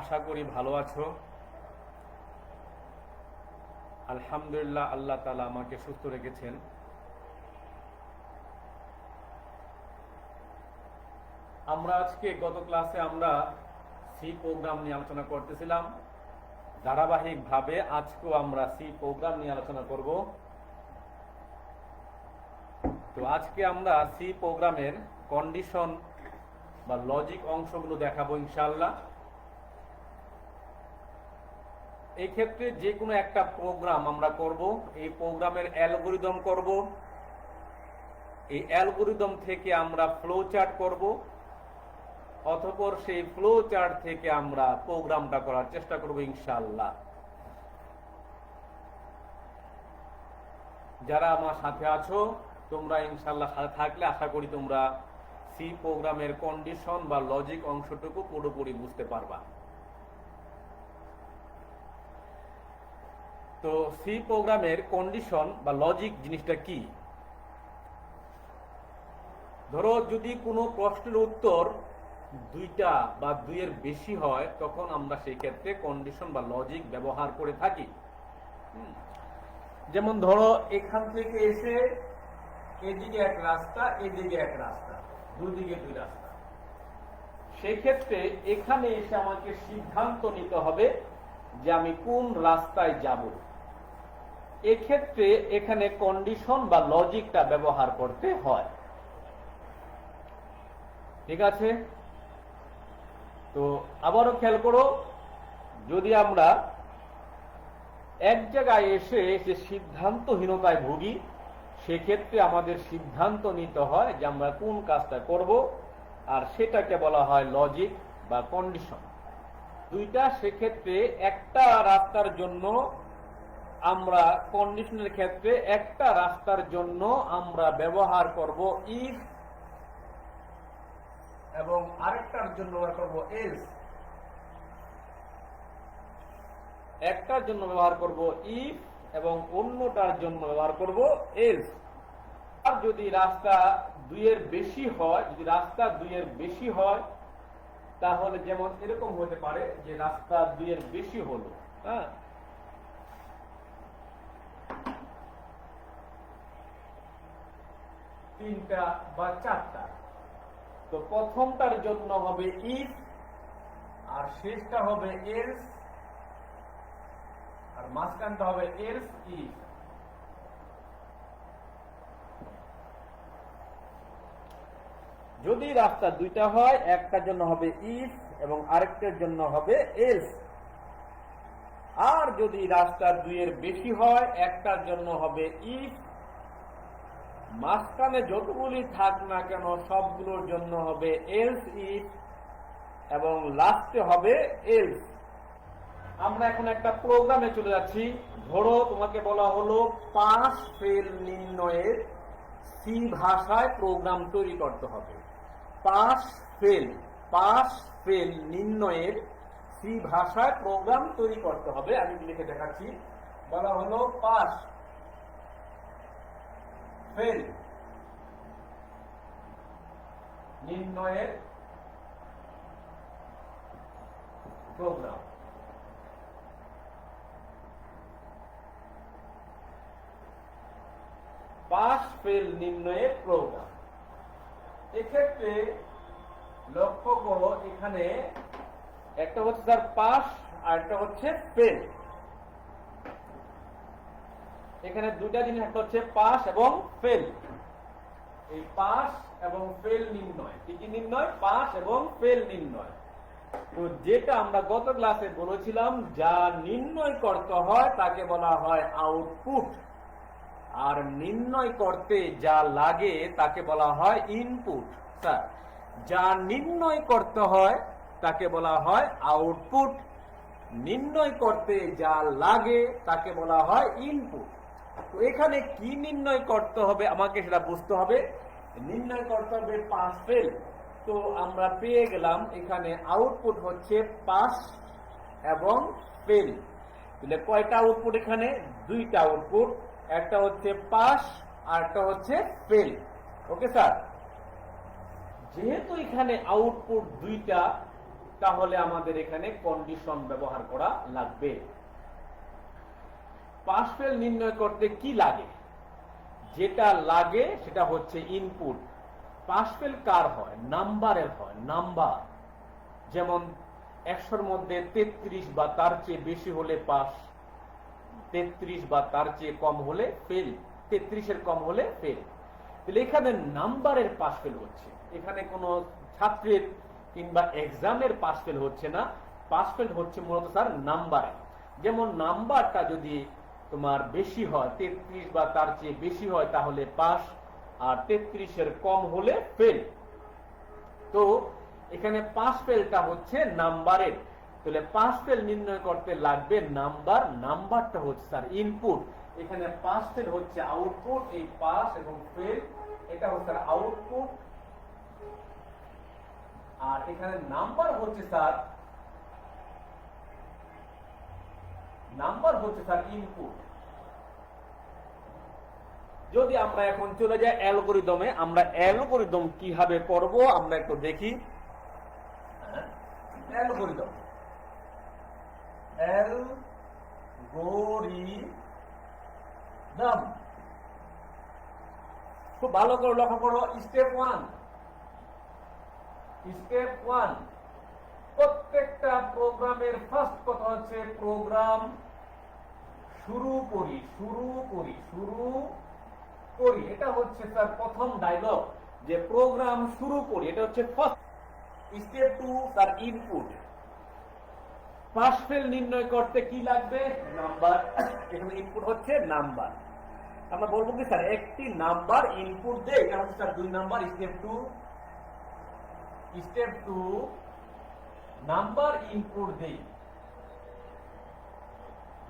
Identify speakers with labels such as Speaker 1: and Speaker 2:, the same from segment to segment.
Speaker 1: আশা করি ভালো আছো। আলহামদুলিল্লাহ, আল্লাহ তাআলা আমাকে সুস্থ রেখেছেন। আমরা আজকে গত ক্লাসে আমরা সি প্রোগ্রাম নিয়ে আলোচনা করতেছিলাম। ধারাবাহিকভাবে আজকেও আমরা সি প্রোগ্রাম নিয়ে আলোচনা করব। তো আজকে আমরা সি প্রোগ্রামের কন্ডিশন বা লজিক অংশগুলো দেখাবো ইনশাআল্লাহ। এই ক্ষেত্রে যে কোনো একটা প্রোগ্রাম আমরা করব, এই প্রোগ্রামের অ্যালগরিদম করব, এই অ্যালগরিদম থেকে আমরা ফ্লো চার্ট করব, অতঃপর সেই ফ্লো চার্ট থেকে আমরা প্রোগ্রামটা করার চেষ্টা করব ইনশাআল্লাহ। যারা আমার সাথে আছো তোমরা ইনশাআল্লাহ সাথে থাকলে আশা করি তোমরা সি প্রোগ্রামের কন্ডিশন বা লজিক অংশটুকু পুরোপুরি বুঝতে পারবা। তো সি প্রোগ্রামের কন্ডিশন বা লজিক জিনিসটা কি? ধরো যদি কোনো প্রশ্নের উত্তর দুইটা বা দুইয়ের বেশি হয় তখন আমরা সেই ক্ষেত্রে কন্ডিশন বা লজিক ব্যবহার করে থাকি। যেমন ধরো এখান থেকে এসে এদিকে এক রাস্তা, এদিকে এক রাস্তা, দুদিকে দুই রাস্তা। সেই ক্ষেত্রে এখানে এসে আমাকে সিদ্ধান্ত নিতে হবে যে আমি কোন রাস্তায় যাব। এক্ষেত্রে এখানে কন্ডিশন বা লজিকটা ব্যবহার করতে হয়। ঠিক আছে? তো আবারও খেয়াল করো, যদি আমরা এক জায়গায় এসে সিদ্ধান্তহীনতায় ভুগি সেক্ষেত্রে আমাদের সিদ্ধান্ত নিতে হয় যে আমরা কোন কাজটা করব, আর সেটাকে বলা হয় লজিক বা কন্ডিশন। দুইটা সেক্ষেত্রে একটা রাস্তার জন্য আমরা কন্ডিশনের ক্ষেত্রে একটা রাস্তার জন্য আমরা ব্যবহার করব ইফ, এবং আরেকটার জন্য ব্যবহার করব এলস। একটার জন্য ব্যবহার করব ইফ এবং অন্যটার জন্য ব্যবহার করব এলস। আর যদি রাস্তা দুইয়ের বেশি হয় তাহলে যেমন এরকম হতে পারে যে রাস্তা দুইয়ের বেশি হলো, হ্যাঁ, তিনটা বা চারটা, তো প্রথমটার জন্য হবে ইফ আর শেষটা হবে এলস আর মাঝখানটা হবে এলস ইফ। যদি রাস্তা দুইটা হয় একটার জন্য হবে ইফ এবং আরেকটার জন্য হবে এলস। আর যদি রাস্তা দুইয়ের বেশি হয় একটার জন্য হবে ইফ, মাঝখানে যতগুলি থাক না কেন সবগুলোর জন্য হবে এলস ইফ এবং লাস্টে হবে এলস। আমরা এখন একটা প্রোগ্রামে চলে যাচ্ছি। ধরো তোমাকে বলা হলো পাস ফেল নির্ণয়ের সি ভাষায় প্রোগ্রাম তৈরি করতে হবে। পাস ফেল নির্ণয়ের সি ভাষায় প্রোগ্রাম তৈরি করতে হবে। আমি লিখে দেখাচ্ছি। বলা হলো পাস ফেল নির্ণয়ের প্রোগ্রাম। পাস ফেল নির্ণয়ের প্রোগ্রাম। এক্ষেত্রে লক্ষ্য করো এখানে একটা হচ্ছে তার পাস আর একটা হচ্ছে ফেল। এখানে দুইটা জিনিস, একটা হচ্ছে পাস এবং ফেল। এই পাস এবং ফেল নির্ণয়, কি কি নির্ণয়? পাস এবং ফেল নির্ণয়। তো যেটা আমরা গত ক্লাসে বলেছিলাম যা নির্ণয় করতে হয় তাকে বলা হয় আউটপুট, আর নির্ণয় করতে যা লাগে তাকে বলা হয় ইনপুট। স্যার, যা নির্ণয় করতে হয় তাকে বলা হয় আউটপুট, নির্ণয় করতে যা লাগে তাকে বলা হয় ইনপুট। তো এখানে কি নির্ণয় করতে হবে আমাকে সেটা বুঝতে হবে। নির্ণয় করতে হবে পাস ফেল। তো আমরা পেয়ে গেলাম এখানে আউটপুট হচ্ছে পাস এবং ফেল। তাহলে কয়টা আউটপুট? এখানে দুইটা আউটপুট, একটা হচ্ছে পাস আর একটা হচ্ছে ফেল। ওকে স্যার, যেহেতু এখানে আউটপুট দুইটা তাহলে আমাদের এখানে কন্ডিশন ব্যবহার করা লাগবে। পাস ফেল নির্ণয় করতে কি লাগে? যেটা লাগে সেটা হচ্ছে ইনপুট। পাস ফেল কার হয়? নাম্বারের হয়, নাম্বার। যেমন 100-র মধ্যে 33 বা তার চেয়ে বেশি হলে পাস, 33 বা তার চেয়ে কম হলে ফেল, 33-এর কম হলে ফেল। তাহলে এখানে নাম্বারের পাস ফেল হচ্ছে, এখানে কোনো ছাত্রের কিংবা এক্সামের পাস ফেল হচ্ছে না। পাস ফেল হচ্ছে মূলত স্যার নাম্বারে। যেমন নাম্বারটা যদি তোমার বেশি হয়, 33 বা তার চেয়ে বেশি হয়, তাহলে পাস, আর 33-এর কম হলে ফেল। তো এখানে পাস ফেলটা হচ্ছে নাম্বারের। তাহলে পাস ফেল নির্ণয় করতে লাগবে নাম্বার। নাম্বারটা হচ্ছে স্যার ইনপুট। এখানে পাস ফেল হচ্ছে আউটপুট। এই পাস এবং ফেল এটা হচ্ছে স্যার আউটপুট, আর এখানে নাম্বার হচ্ছে স্যার ইনপুট। যদি আমরা এখন চলে যাই অ্যালগরিদমে, আমরা অ্যালগরিদম কিভাবে করব আমরা একটু দেখি। অ্যালগরিদম খুব ভালো করে লক্ষ্য করো। স্টেপ ওয়ান, প্রত্যেকটা প্রোগ্রামের ফার্স্ট কথা হচ্ছে প্রোগ্রাম শুরু করি। এটা হচ্ছে স্যার প্রথম ডায়লগ, যে প্রোগ্রাম শুরু করি, এটা হচ্ছে first. Step 2 sir input. Pass fail নির্ণয় করতে কি লাগবে? নাম্বার। এখানে ইনপুট হচ্ছে নাম্বার। আমরা বলবো কি স্যার একটি নাম্বার ইনপুট দেয়, এটা হচ্ছে sir 2 number. Step 2 number input দেই,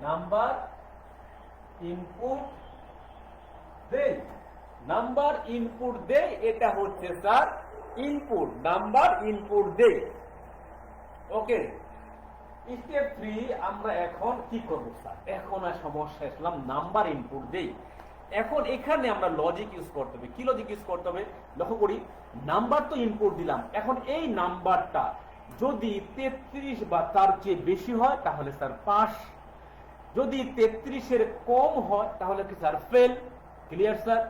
Speaker 1: নাম্বার ইনপুট দেই, এটা হচ্ছে স্যার ইনপুট। নাম্বার ইনপুট দেই। ওকে। স্টেপ 3 আমরা এখন কি করব স্যার? এখন আর সমস্যা আসলাম, নাম্বার ইনপুট দেই। এখন এখানে আমরা লজিক ইউজ করতে হবে। কি লজিক ইউজ করতে হবে? লক্ষ্য করি, নাম্বার তো ইনপুট দিলাম। এখন এই নাম্বারটা যদি 33 বা তার চেয়ে বেশি হয় তাহলে স্যার পাস, যদি 33-এর কম হয় তাহলে কি স্যার ফেল। Clear sir?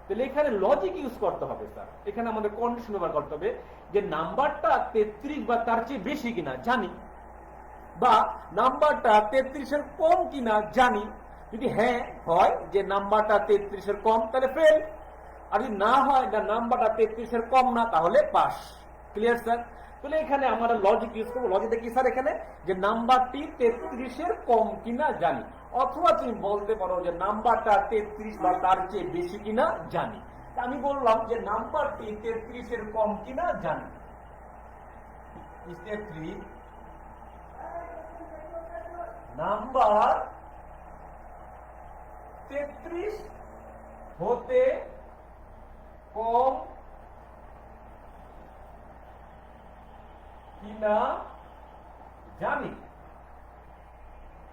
Speaker 1: তাহলে এখানে লজিক ইউজ করতে হবে স্যার। এখানে আমাদের কন্ডিশন ব্যবহার করতে হবে যে নাম্বারটা 33 বা তার চেয়ে বেশি কিনা জানি, বা নাম্বারটা 33-এর কম কিনা জানি। যদি হ্যাঁ হয় যে নাম্বারটা 33-এর কম তাহলে ফেল, আর যদি না হয় না নাম্বারটা 33-এর কম না তাহলে পাস। Clear sir? তাহলে এখানে আমরা লজিক ইউজ করবো। লজিকটা কি স্যার? এখানে যে নাম্বারটি 33-এর কম কিনা জানি, অথবা তুমি বলতে পারো যে নাম্বারটা 33 বা তার চেয়ে বেশি কিনা জানি। আমি বললাম যে নাম্বারটি 33-এর কম কিনা জানি। স্টেপ 3 নাম্বার 33 হতে কম কিনা জানি।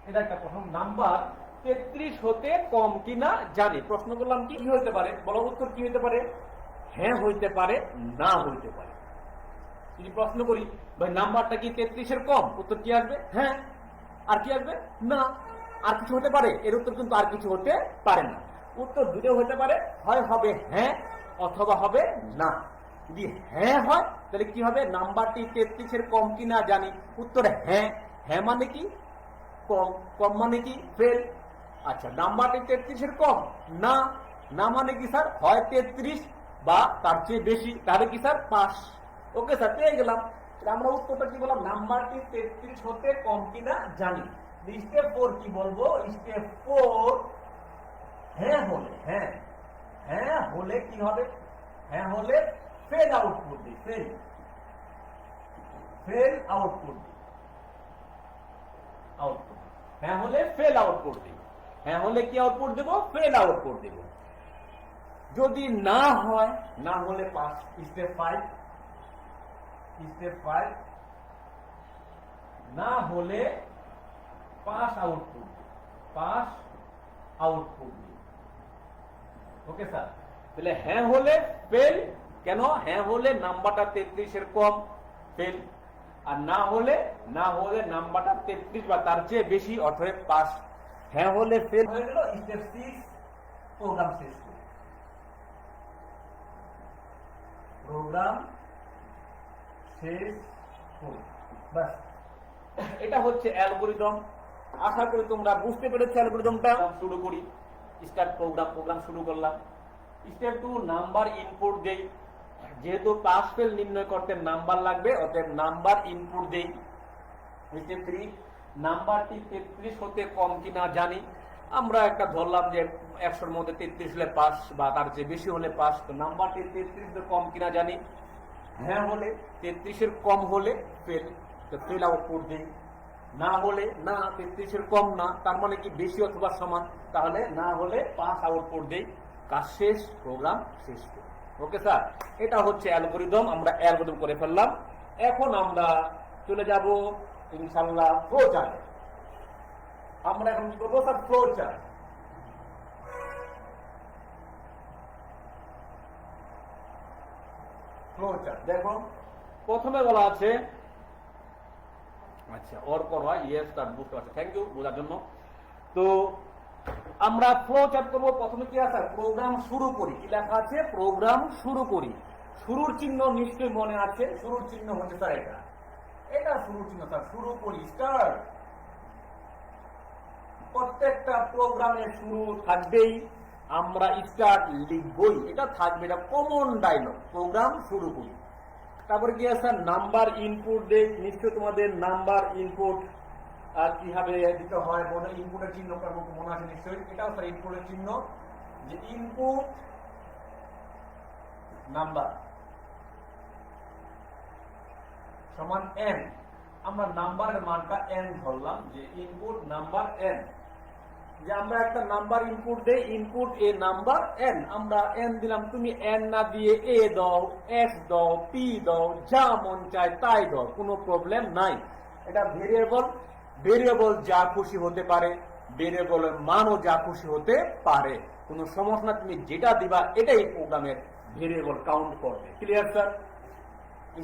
Speaker 1: এটা একটা প্রথম। নাম্বার 33 হতে কম কিনা জানি। প্রশ্ন করলাম কি হইতে পারে? বলো উত্তর কি হইতে পারে? হ্যাঁ হইতে পারে, না হইতে পারে। যদি প্রশ্ন করি ভাই নাম্বারটা কি 33-এর কম, উত্তর কি আসবে? হ্যাঁ। আর কি আসবে? না। আর কিছু হতে পারে? এর উত্তর কিন্তু আর কিছু হতে পারে না। উত্তর দুটো হতে পারে, হয় হবে হ্যাঁ অথবা হবে না। যদি হ্যাঁ হয় তাহলে কি হবে? নাম্বারটি 33-এর কম কিনা জানি। উত্তর হ্যাঁ। হ্যাঁ মানে কি? কম। কম মানে কি? ফেল। আচ্ছা, নাম্বারটি 33-এর কম না, না মানে কি স্যার? হয় 33 বা তার চেয়ে বেশি, তাহলে কি স্যার? পাস। ওকে স্যার, পেয়ে গেলাম। আমরা উত্তরটা কি বললাম? নাম্বারটি 33 হতে কম কিনা জানি। স্টেপ 4 কি বলবো? স্টেপ 4 হ্যাঁ হলে, হ্যাঁ হলে কি হবে? হ্যাঁ হলে ফেল আউটপুট দিই। ফেল আউটপুট দিই। হ্যাঁ হলে ফেল আউটপুট দিই। হ্যাঁ হলে কি আউটপুট দেব? ফেল আউটপুট দেব। যদি না হয়, না হলে পাস। স্টেপ 5 না হলে পাস আউটপুট, ওকে স্যার? তাহলে হ্যাঁ হলে ফেল। কেন? হ্যাঁ হলে নাম্বারটা 33-এর কম, ফেল। আর না হলে নাম্বারটা 33 বা তার চেয়ে বেশি, অর্থাৎ পাস। হ্যাঁ হলে ফেল হয়ে গেল। স্টেপ 6 প্রোগ্রাম শেষ করি। প্রোগ্রাম শেষ করি, বাস। এটা হচ্ছে অ্যালগরিদম। আশা করি তোমরা বুঝতে পেরেছো অ্যালগরিদমটা। শুরু করি, স্টার্ট প্রোগ্রাম শুরু করলাম। স্টেপ 2 নাম্বার ইনপুট দেই। যেহেতু পাস ফেল নির্ণয় করতে নাম্বার লাগবে, অতএব নাম্বার ইনপুট দেই। স্টেপ 3 নাম্বারটি 33 হতে কম কিনা জানি। আমরা একটা ধরলাম যে 100-র মধ্যে 33 হলে পাস বা তার চেয়ে বেশি হলে পাস। তো নাম্বারটি 33 হতে কম কিনা জানি। হ্যাঁ হলে 33-এর কম হলে ফেল, তো ফেল আউটপুট দেই। না হলে না, 33-এর কম না, তার মানে কি বেশি অথবা সমান, তাহলে না হলে পাস আউটপুট দেই। কাজ শেষ, প্রোগ্রাম শেষ। ওকে স্যার, এটা হচ্ছে অ্যালগরিদম। আমরা অ্যালগরিদম করে ফেললাম। এখন আমরা চলে যাব ইনশাআল্লাহ ফ্লো চার্ট। আমরা এখন কি করবো sir? Flow chart. Flow chart দেখো, প্রথমে বলা আছে, আচ্ছা অর্ক হয়, ইয়েস স্যার বুঝতে পারছি, থ্যাংক ইউ বোঝার জন্য। তো আমরা ফ্লো চার্ট করবো। প্রথমে কি আছে? প্রোগ্রাম শুরু করি। কি লেখা আছে? প্রোগ্রাম শুরু করি। শুরুর চিহ্ন নিশ্চয়ই মনে আছে। শুরুর চিহ্ন হচ্ছে স্যার এটা শুরুর চিহ্ন স্যার। শুরু করি, স্টার্ট। প্রত্যেকটা প্রোগ্রামের শুরু থাকবেই, আমরা স্টার্ট লিখবই, এটা থাকবে, এটা কমন ডায়লগ। প্রোগ্রাম শুরু করি। তারপরে কি আছে? নাম্বার ইনপুট দেই। নিশ্চয় তোমাদের নাম্বার ইনপুট কিভাবে দিতে হয় বলে ইনপুটের চিহ্ন মনে আছে নিশ্চয়ই। এটাও স্যার ইনপুটের চিহ্ন, যে ইনপুট নাম্বার সমান n। আমরা নাম্বারের মানটা n ধরলাম, যে ইনপুট নাম্বার n। যে আমরা একটা নাম্বার ইনপুট দেই, ইনপুট এ নাম্বার n, আমরা n দিলাম। তুমি n না দিয়ে a দাও, x দাও, p দাও, যা মন চায় তাই দাও, কোনো প্রবলেম নাই। এটা ভেরিয়েবল যা খুশি হতে পারে, ভেরিয়েবলের মানও যা খুশি হতে পারে, কোনো সমস্যা না। তুমি যেটা দিবা এটাই প্রোগ্রামের ভেরিয়েবল কাউন্ট করবে। Clear sir?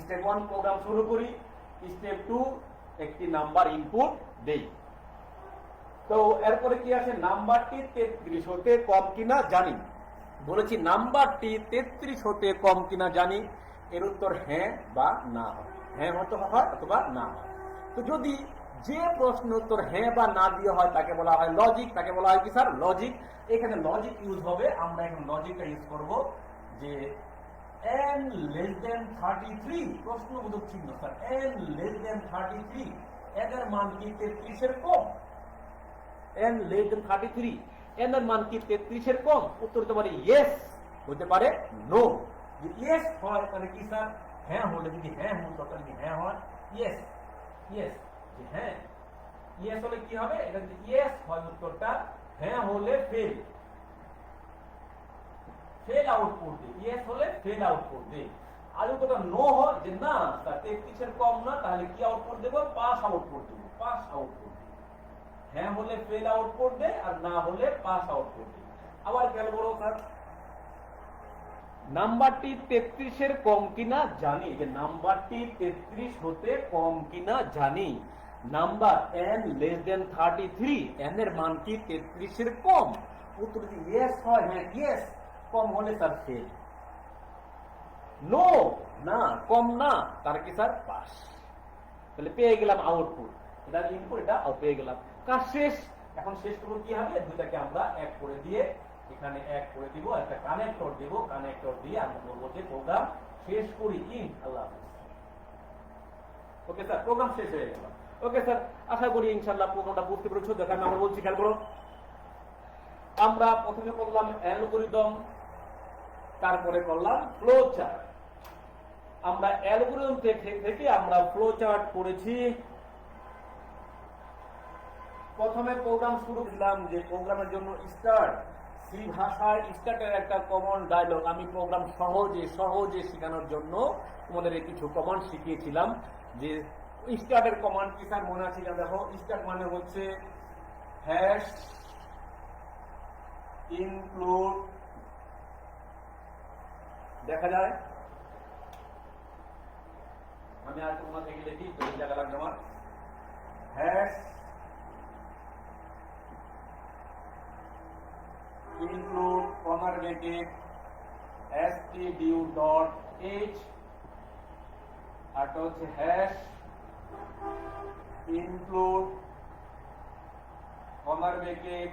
Speaker 1: স্টেপ 1 প্রোগ্রাম শুরু করি। স্টেপ 2 একটি নাম্বার ইনপুট দেই। তো এরপরে কি আছে? নাম্বারটি 33 হতে কম কিনা জানি। বলেছি নাম্বারটি 33 হতে কম কিনা জানি। এর উত্তর হ্যাঁ বা না হয়। হ্যাঁ হতে হয় অথবা না হয়। তো যদি যে প্রশ্ন উত্তর হ্যাঁ বা না দিয়ে হয় তাকে বলা হয় লজিক। তাকে বলা হয় কি স্যার? লজিক। এখানে লজিক ইউজ হবে। আমরা এখন লজিকটা ইউজ করব, যে n less than 33, প্রশ্নবোধক চিহ্ন স্যার। n less than 33, এর মান কি 33 এর কম? n less than 33, n এর মান কি 33 এর কম? উত্তর হতে পারে ইয়েস, হতে পারে নো। যদি ইয়েস হয় তাহলে কি স্যার? হ্যাঁ হলে, যদি হ্যাঁ হতো তাহলে কি হ্যাঁ হয়? ইয়েস, ইয়েস, যে হ্যাঁ। ইয়েস হলে কি হবে? এটা যদি ইয়েস হয় উত্তরটা, হ্যাঁ হলে ফেল, ফেল আউটপুট দিই। ইয়েস হলে ফেল আউটপুট দিই। আর যদি নো হয়, যে না স্যার 33 এর কম না, তাহলে কি আউটপুট দেব? পাস আউটপুট দেব, পাস আউটপুট। হ্যাঁ হলে ফেল আউটপুট দে, আর না হলে পাস আউটপুট দে। আবার খেয়াল করো স্যার, নাম্বারটি 33 এর কম কিনা জানি। যে নাম্বারটি 33 হতে কম কিনা জানি। Number n less than 33, n এর মান কি 33 এর কম? উত্তর যদি ইয়েস হয়, হ্যাঁ ইয়েস, কম হলে স্যার ফেল, নো না কম না, তার কি স্যার? পাস। তাহলে পেয়ে গেলাম আউটপুট। এটা ইনপুট, এটা পেয়ে গেলাম। কাজ শেষ। এখন শেষ করবো কি হবে? দুইটাকে আমরা এক করে দিয়ে এখানে এক করে দিব, একটা কানেক্টর দেব। কানেক্টর দিয়ে আমরা বলবো যে প্রোগ্রাম শেষ করি। আল্লাহ হাফেজ। ওকে স্যার, প্রোগ্রাম শেষ হয়ে গেল। ওকে স্যার, আশা করি ইনশাআল্লাহ প্রোগ্রামটা বুঝতে পেরেছো। দেখেন আমরা বলছি, খেয়াল করো। আমরা প্রথমে করলাম অ্যালগরিদম, তারপরে করলাম ফ্লো চার্ট। আমরা অ্যালগরিদম থেকে আমরা ফ্লো চার্ট করেছি। প্রথমে প্রোগ্রাম শুরু করলাম, যে প্রোগ্রামের জন্য স্টার্ট। সি ভাষায় স্টার্টের একটা কমন ডায়লগ। আমি প্রোগ্রাম সহজে শেখানোর জন্য তোমাদের কিছু কমান্ড শিখিয়েছিলাম। যে স্টার্টের কমান্ড কি স্যার মনে আছে? দেখো, স্টার্ট মানে হচ্ছে হ্যাশ ইনক্লুড, দেখা যায় আমি আর কোন থেকে লিখি তো এই জায়গা লাগবে আমার হ্যাশ ইনক্লুড কমার ব্র্যাকেট stdu.h আর তো হচ্ছে হ্যাশ ইনক্লুড কমার bracket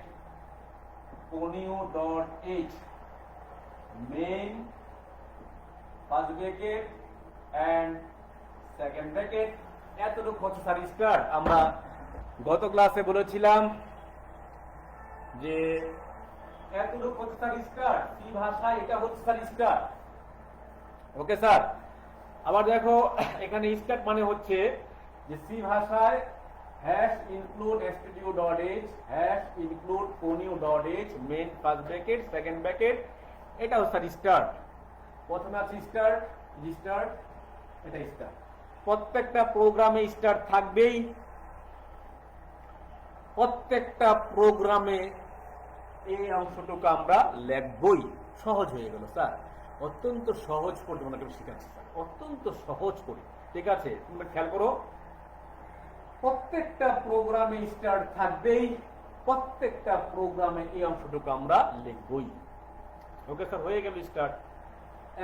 Speaker 1: conio.h main first bracket and second bracket এতটুকু হচ্ছে স্যার স্টার। আমরা গত ক্লাসে বলেছিলাম যে এতটুকু হচ্ছে স্যার স্টার, সি ভাষায় এটা হচ্ছে স্যার স্টার। ওকে স্যার, আবার দেখো এখানে স্টার মানে হচ্ছে যে সি ভাষায় hash include stdu.h hash include conio.h main first bracket second bracket, এটা হচ্ছে স্যার স্টার। প্রথমে আছে স্টার, স্টার, এটা স্টার। প্রত্যেকটা প্রোগ্রামে স্টার থাকবেই, প্রত্যেকটা প্রোগ্রামে এই অংশটুকু আমরা লিখবই। সহজ হয়ে গেল স্যার, অত্যন্ত সহজ করে তোমাকে শিখাচ্ছি স্যার, অত্যন্ত সহজ করে। ঠিক আছে, তোমরা খেয়াল করো, প্রত্যেকটা প্রোগ্রামে স্টার থাকবেই, প্রত্যেকটা প্রোগ্রামে এই অংশটুকু আমরা লিখবই। ওকে স্যার, হয়ে গেল স্টার।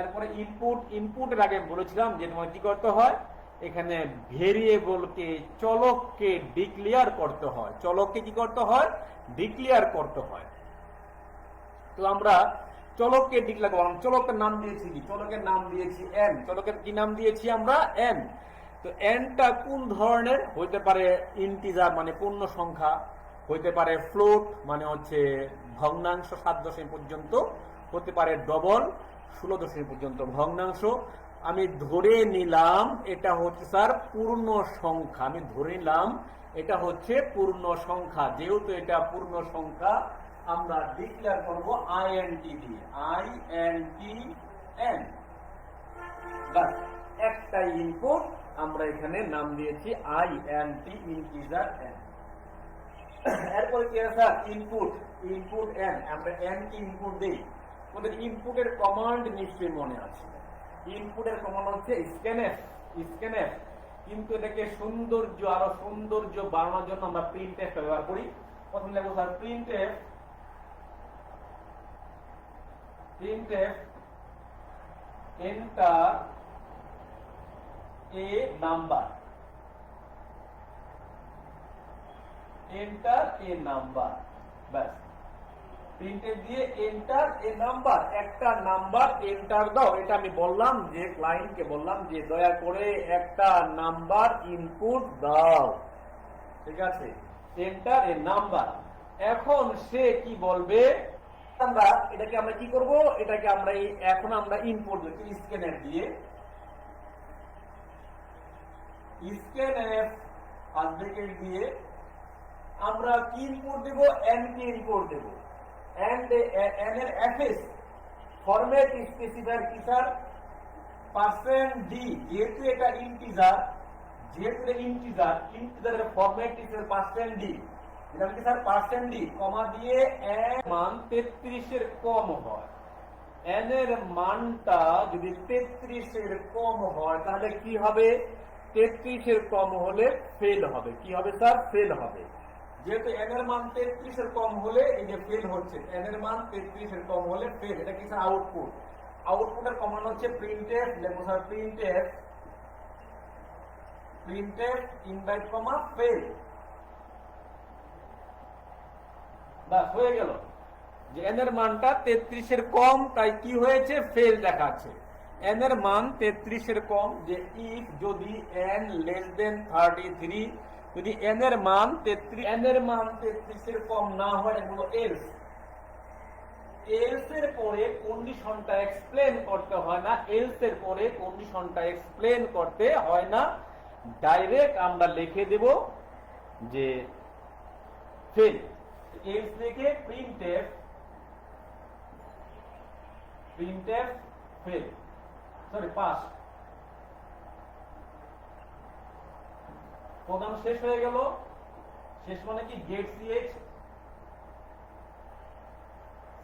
Speaker 1: এরপরে ইনপুট, ইনপুটের আগে বলেছিলাম যে তোমার কি করতে হয়, এখানে ভেরিয়েবলকে চলককে ডিক্লেয়ার করতে হয়, চলককে কি করতে হয়, ডিক্লেয়ার করতে হয়। তো আমরা চলককে ডিক্লেয়ার করলাম, চলকের নাম দিয়েছি কি, চলকের নাম দিয়েছি n, চলকের কি নাম দিয়েছি আমরা n। তো nটা কোন ধরনের হইতে পারে, ইন্টিজার মানে পূর্ণ সংখ্যা, হইতে পারে ফ্লোট মানে হচ্ছে ভগ্নাংশ 7 দশমিক পর্যন্ত, হতে পারে ডবল 16 দশমিক পর্যন্ত ভগ্নাংশ। আমি ধরে নিলাম এটা হচ্ছে স্যার পূর্ণ সংখ্যা, আমি ধরে নিলাম এটা হচ্ছে পূর্ণ সংখ্যা। যেহেতু এটা পূর্ণ সংখ্যা, আমরা ডিক্লেয়ার করব int দিয়ে, int n। বাস, একটা ইনপুট আমরা এখানে নাম দিয়েছি int ইন্টিজার n। এরপরে কি আছে স্যার, ইনপুট, ইনপুট n, আমরা n কি ইনপুট দেই। আমাদের ইনপুটের কমান্ড নিশ্চয়ই মনে আছে, ইনপুটের কমান্ড হচ্ছে স্ক্যানএফ, স্ক্যানএফ। কিন্তু এটাকে সৌন্দর্য, আরো সৌন্দর্য বাড়ানোর জন্য আমরা প্রিন্টএফ ব্যবহার করি। প্রথমে লিখব sir printf, printf enter a number, enter a number. ব্যাস, প্রিন্টএফ দিয়ে এন্টার এ নাম্বার, একটা নাম্বার এন্টার দাও। এটা আমি বললাম যে ক্লায়েন্টকে বললাম যে দয়া করে একটা নাম্বার ইনপুট দাও। ঠিক আছে, এন্টার এ নাম্বার। এখন সে কি বলবে, আমরা এটাকে আমরা কি করব, এটাকে আমরা এখন আমরা ইনপুট দেব স্ক্যানএফ দিয়ে, স্ক্যানএফ ফার্স্ট ব্র্যাকেট দিয়ে আমরা কি ইনপুট দেব, n কে ইনপুট দেব। and n এর fs ফরম্যাট স্পেসিফায়ার কি স্যার, %d। যেহেতু এটা ইন্টিজার, যেহেতু এটা ইন্টিজার, ইন্টিজারের ফরম্যাট হিসেবে %d, এটা কি স্যার %d, কমা দিয়ে n মান 33 এর কম হয়। n এর মানটা যদি 33 এর কম হয় তাহলে কি হবে, 33 এর কম হলে ফেল হবে। কি হবে স্যার, ফেল হবে। যেহেতু n এর মান 33 এর কম হলে এই যে ফেল হচ্ছে, n এর মান 33 এর কম হলে ফেল। এটা কি স্যার আউটপুট, আউটপুটের কমান্ড হচ্ছে প্রিন্টএফ, লেখো স্যার প্রিন্টএফ, প্রিন্টএফ ইনভাইট কমা ফেল। বাস, হয়ে গেল যে n এর মানটা 33 এর কম, তাই কি হয়েছে, ফেল দেখাচ্ছে। n এর মান 33 এর কম, যে ইফ যদি n লেস দেন 33, যদি n এর মান 33 এর কম না হয়, এগুলো এলস, এলস এর পরে কন্ডিশনটা এক্সপ্লেন করতে হয় না, এলস এর পরে কন্ডিশনটা এক্সপ্লেন করতে হয় না, ডাইরেক্ট আমরা লিখে দেব যে ফেল। এলস লিখে printf, printf fail, sorry pass. Program শেষ হয়ে গেল, শেষ মানে কি, গেট সিএচ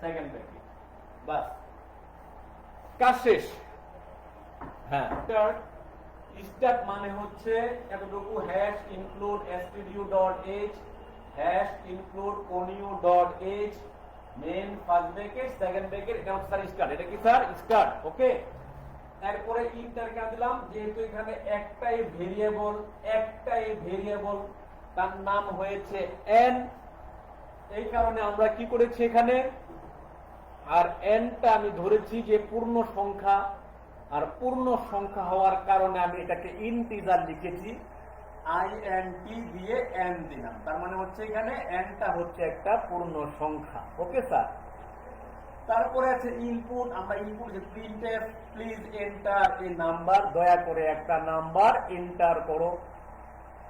Speaker 1: সেকেন্ড ব্র্যাকেট, বাস কাজ শেষ। হ্যাঁ, স্টার্ট মানে হচ্ছে এতটুকু hash include stdu dot h hash include conio dot h main first bracket second bracket, এটা হচ্ছে স্যার স্টার্ট। এটা কি স্যার স্টার্ট? ওকে। এরপরে ইন্টার কেন দিলাম? যেহেতু এখানে একটাই ভেরিয়েবল, তার নাম হয়েছে n, এই কারণে আমরা কি করেছি এখানে, আর nটা আমি ধরেছি যে পূর্ণ সংখ্যা, আর পূর্ণ সংখ্যা হওয়ার কারণে আমি এটাকে ইন্টিজার লিখেছি, int দিয়ে n দিলাম। তার মানে হচ্ছে এখানে nটা হচ্ছে একটা পূর্ণ সংখ্যা। Okay sir. তারপরে আছে ইনপুট, আমরা ইনপুট যে printf please enter a number, দয়া করে একটা নাম্বার এন্টার করো।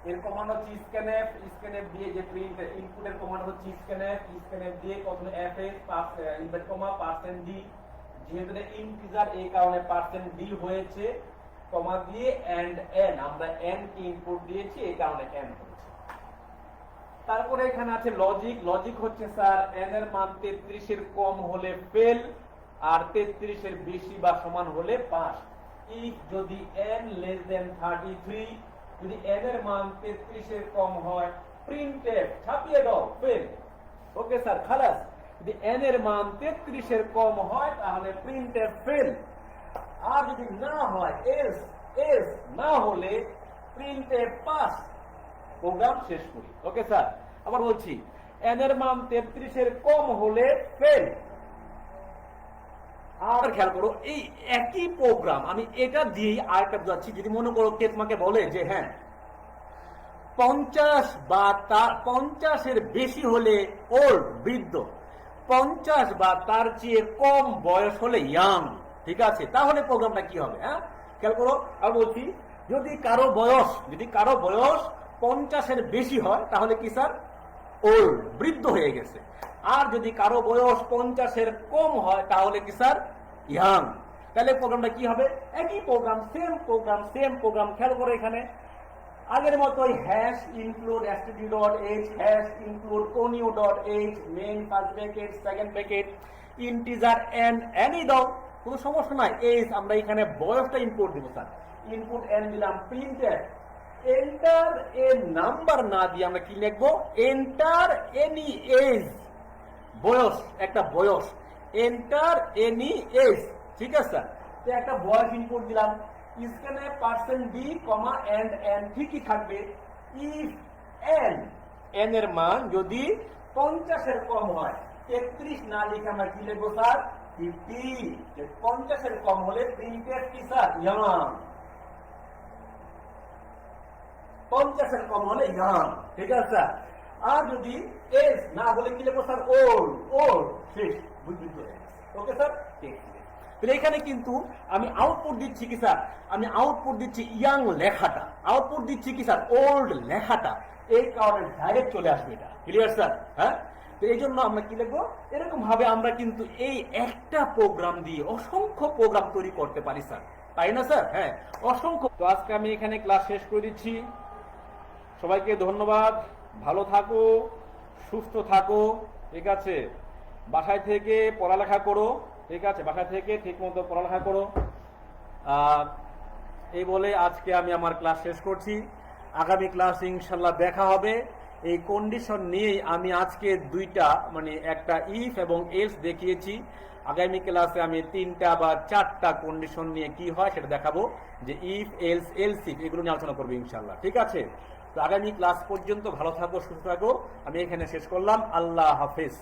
Speaker 1: এর কমান্ড হচ্ছে স্ক্যানএফ দিয়ে যে প্রিন্ট ইনপুটের কমান্ড হচ্ছে স্ক্যানএফ দিয়ে কত fs ইনভার্ট কমা %d, যেহেতু এটা ইন্টিজার এই কারণে %d হয়েছে, কমা দিয়ে এন্ড n, আমরা n কে ইনপুট দিয়েছি এই কারণে n হয়েছে। তারপরে এখানে আছে লজিক হচ্ছে স্যার n এর মান 33 এর কম হলে ফেল, আর 33 এর বেশি বা সমান হলে পাস। ইফ যদি n লেস দেন 33, যদি n এর মান 33 এর কম হয়, প্রিন্টএফ ছাপিয়ে দাও ফেল। ওকে স্যার, খালাস। যদি n এর মান 33 এর কম হয় তাহলে প্রিন্টএফ ফেল, আর যদি না হয় এলস না হলে প্রিন্টএফ পাস। প্রোগ্রাম শেষ করি। ওকে স্যার, আবার বলছি n এর মান 33 এর কম হলে ফেল। আর খেয়াল করো এই একই প্রোগ্রাম আমি এটা দিয়েই আরেকটা বোঝাচ্ছি। যদি মনে করো কে তোমাকে বলে যে হ্যাঁ 50 বা 50 এর বেশি হলে ওল্ড বৃদ্ধ, 50 বা তার চেয়ে কম বয়স হলে ইয়াং, ঠিক আছে, তাহলে প্রোগ্রামটা কি হবে? হ্যাঁ খেয়াল করো, আর বলছি যদি কারো বয়স 50 এর বেশি হয় তাহলে কি স্যার? ওল্ড, বৃদ্ধ হয়ে গেছে। আর যদি কারো বয়স 50 এর কম হয় তাহলে কি স্যার? ইয়াং। তাহলে প্রোগ্রামটা কি হবে? একই প্রোগ্রাম, সেম প্রোগ্রাম। খেয়াল করো এখানে আগের মতোই hash include std dot h hash include conio dot h main first bracket second bracket integer n ই দাও, কোনো সমস্যা নাই। এজ আমরা এখানে বয়সটা ইনপুট দিব স্যার, ইনপুট n দিলাম। প্রিন্টএফ এন্টার এ নাম্বার না দিয়ে আমরা কি লিখবো? এন্টার এনি এজ, বয়স, একটা বয়স, এন্টার এনি এজ, ঠিক আছে স্যার। তো একটা বয়স ইনপুট দিলাম, স্ক্যানএফ %d, এন্ড n ঠিকই থাকবে। ইফ n এর মান যদি 50 এর কম হয়, 33 না লিখে আমরা কি লিখবো স্যার? 50। 50 এর কম হলে প্রিন্টএফ কি স্যার? ইয়াং। 50 এর কম হলে ইয়াং, ঠিক আছে স্যার। আর যদি এজ না হলে কি লিখবো স্যার? ওল্ড, শেষ, বুঝতে হয়ে গেছে। ওকে স্যার, ঠিক আছে। তাহলে এখানে কিন্তু আমি আউটপুট দিচ্ছি কি স্যার? আমি আউটপুট দিচ্ছি ইয়াং লেখাটা, আউটপুট দিচ্ছি কি স্যার? ওল্ড লেখাটা। এই কারণে ডাইরেক্ট চলে আসবে এটা। Clear sir? হ্যাঁ, তো এই জন্য আমরা কি লিখবো? এরকম ভাবে আমরা কিন্তু এই একটা প্রোগ্রাম দিয়ে অসংখ্য প্রোগ্রাম তৈরি করতে পারি স্যার, তাই না স্যার? হ্যাঁ, অসংখ্য। তো আজকে আমি এখানে ক্লাস শেষ করে দিচ্ছি। সবাইকে ধন্যবাদ। ভালো থাকো, সুস্থ থাকো, ঠিক আছে। বাসায় থেকে পড়ালেখা করো, ঠিক আছে, বাসায় থেকে ঠিক মতো পড়ালেখা করো। এই বলে আজকে আমি আমার ক্লাস শেষ করছি। আগামী ক্লাস ইনশাল্লাহ দেখা হবে। এই কন্ডিশন নিয়েই আমি আজকে দুইটা মানে একটা ইফ এবং এলস দেখিয়েছি। আগামী ক্লাসে আমি 3টা বা 4টা কন্ডিশন নিয়ে কি হয় সেটা দেখাবো, যে ইফ এলস এলস ইফ এগুলো নিয়ে আলোচনা করবো ইনশাল্লাহ, ঠিক আছে। তো আগামী ক্লাস পর্যন্ত ভালো থাকো, সুস্থ থাকো। আমি এখানে শেষ করলাম। আল্লাহ হাফেজ।